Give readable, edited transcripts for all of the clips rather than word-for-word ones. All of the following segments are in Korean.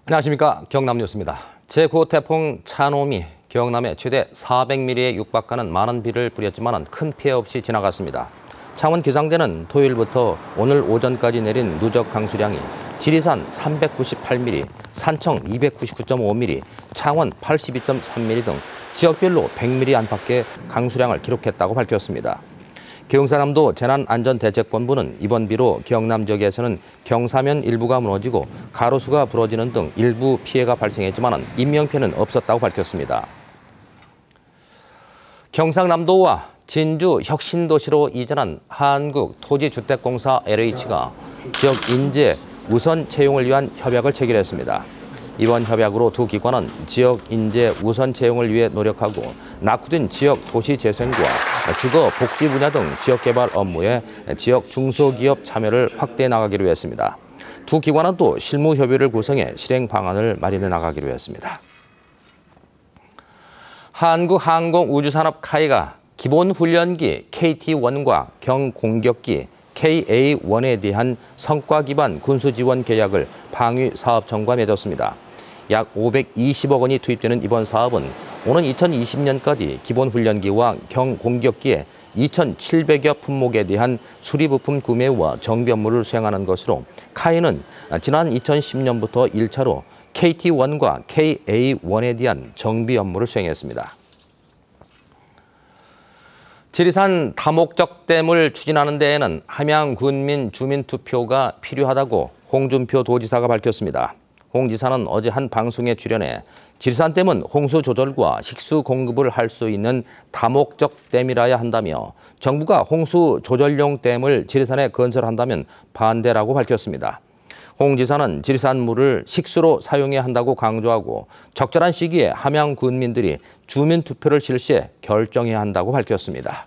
안녕하십니까. 경남뉴스입니다. 제9호 태풍 차노미 경남에 최대 400mm에 육박하는 많은 비를 뿌렸지만 큰 피해 없이 지나갔습니다. 창원 기상대는 토요일부터 오늘 오전까지 내린 누적 강수량이 지리산 398mm, 산청 299.5mm, 창원 82.3mm 등 지역별로 100mm 안팎의 강수량을 기록했다고 밝혔습니다. 경상남도 재난안전대책본부는 이번 비로 경남 지역에서는 경사면 일부가 무너지고 가로수가 부러지는 등 일부 피해가 발생했지만 인명피해는 없었다고 밝혔습니다. 경상남도와 진주 혁신도시로 이전한 한국토지주택공사 LH가 지역 인재 우선 채용을 위한 협약을 체결했습니다. 이번 협약으로 두 기관은 지역 인재 우선 채용을 위해 노력하고 낙후된 지역 도시 재생과 주거 복지 분야 등 지역 개발 업무에 지역 중소기업 참여를 확대해 나가기로 했습니다. 두 기관은 또 실무 협의를 구성해 실행 방안을 마련해 나가기로 했습니다. 한국항공우주산업 카이가 기본 훈련기 KT-1과 경공격기 KA-1에 대한 성과 기반 군수 지원 계약을 방위사업청과 맺었습니다. 약 520억 원이 투입되는 이번 사업은 오는 2020년까지 기본 훈련기와 경공격기의 2,700여 품목에 대한 수리 부품 구매와 정비 업무를 수행하는 것으로 카이는 지난 2010년부터 1차로 KT-1과 KA-1에 대한 정비 업무를 수행했습니다. 지리산 다목적댐을 추진하는 데에는 함양군민 주민투표가 필요하다고 홍준표 도지사가 밝혔습니다. 홍 지사는 어제 한 방송에 출연해 지리산댐은 홍수 조절과 식수 공급을 할 수 있는 다목적 댐이라야 한다며 정부가 홍수 조절용 댐을 지리산에 건설한다면 반대라고 밝혔습니다. 홍 지사는 지리산 물을 식수로 사용해야 한다고 강조하고 적절한 시기에 함양 군민들이 주민투표를 실시해 결정해야 한다고 밝혔습니다.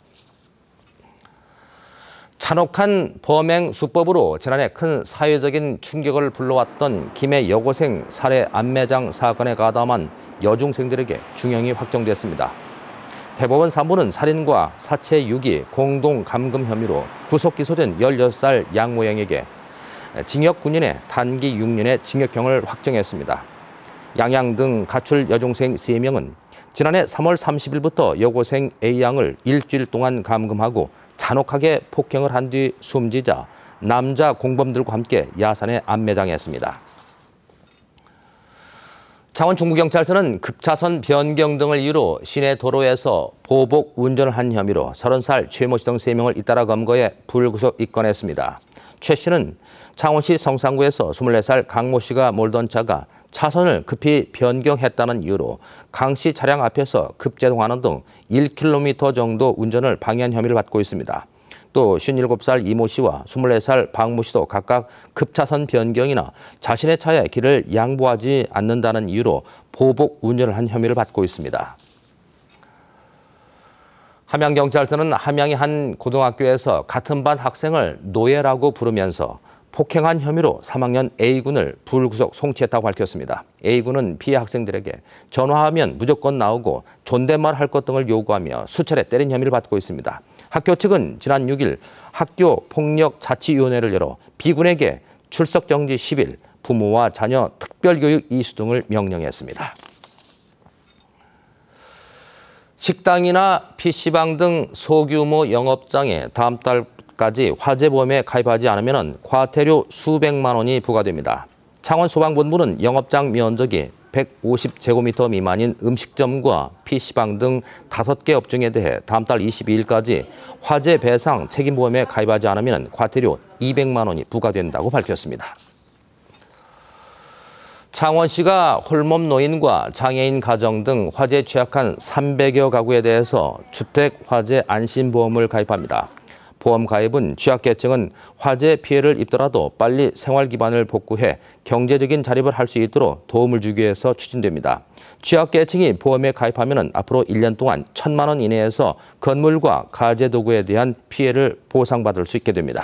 잔혹한 범행 수법으로 지난해 큰 사회적인 충격을 불러왔던 김해 여고생 살해 암매장 사건에 가담한 여중생들에게 중형이 확정됐습니다. 대법원 3부는 살인과 사체 유기, 공동 감금 혐의로 구속 기소된 16살 양모양에게 징역 9년에 단기 6년의 징역형을 확정했습니다. 양양 등 가출 여중생 3명은 지난해 3월 30일부터 여고생 A양을 일주일 동안 감금하고 잔혹하게 폭행을 한 뒤 숨지자 남자 공범들과 함께 야산에 암매장했습니다. 창원 중부경찰서는 급차선 변경 등을 이유로 시내 도로에서 보복 운전을 한 혐의로 30살 최모 씨 등 3명을 잇따라 검거해 불구속 입건했습니다. 최 씨는 창원시 성산구에서 24살 강모 씨가 몰던 차가 차선을 급히 변경했다는 이유로 강 씨 차량 앞에서 급제동하는 등 1km 정도 운전을 방해한 혐의를 받고 있습니다. 또 57살 이모 씨와 24살 박모 씨도 각각 급차선 변경이나 자신의 차에 길을 양보하지 않는다는 이유로 보복 운전을 한 혐의를 받고 있습니다. 함양경찰서는 함양의 한 고등학교에서 같은 반 학생을 노예라고 부르면서 폭행한 혐의로 3학년 A군을 불구속 송치했다고 밝혔습니다. A군은 피해 학생들에게 전화하면 무조건 나오고 존댓말 할 것 등을 요구하며 수차례 때린 혐의를 받고 있습니다. 학교 측은 지난 6일 학교 폭력자치위원회를 열어 B군에게 출석 정지 10일, 부모와 자녀 특별교육 이수 등을 명령했습니다. 식당이나 PC방 등 소규모 영업장에 다음 달까지 화재보험에 가입하지 않으면 과태료 수백만 원이 부과됩니다. 창원 소방본부는 영업장 면적이 150제곱미터 미만인 음식점과 PC방 등 5개 업종에 대해 다음 달 22일까지 화재 배상 책임보험에 가입하지 않으면 과태료 200만 원이 부과된다고 밝혔습니다. 창원시가 홀몸 노인과 장애인 가정 등 화재에 취약한 300여 가구에 대해서 주택 화재 안심보험을 가입합니다. 보험 가입은 취약계층은 화재 피해를 입더라도 빨리 생활 기반을 복구해 경제적인 자립을 할 수 있도록 도움을 주기 위해서 추진됩니다. 취약계층이 보험에 가입하면 앞으로 1년 동안 1,000만 원 이내에서 건물과 가재도구에 대한 피해를 보상받을 수 있게 됩니다.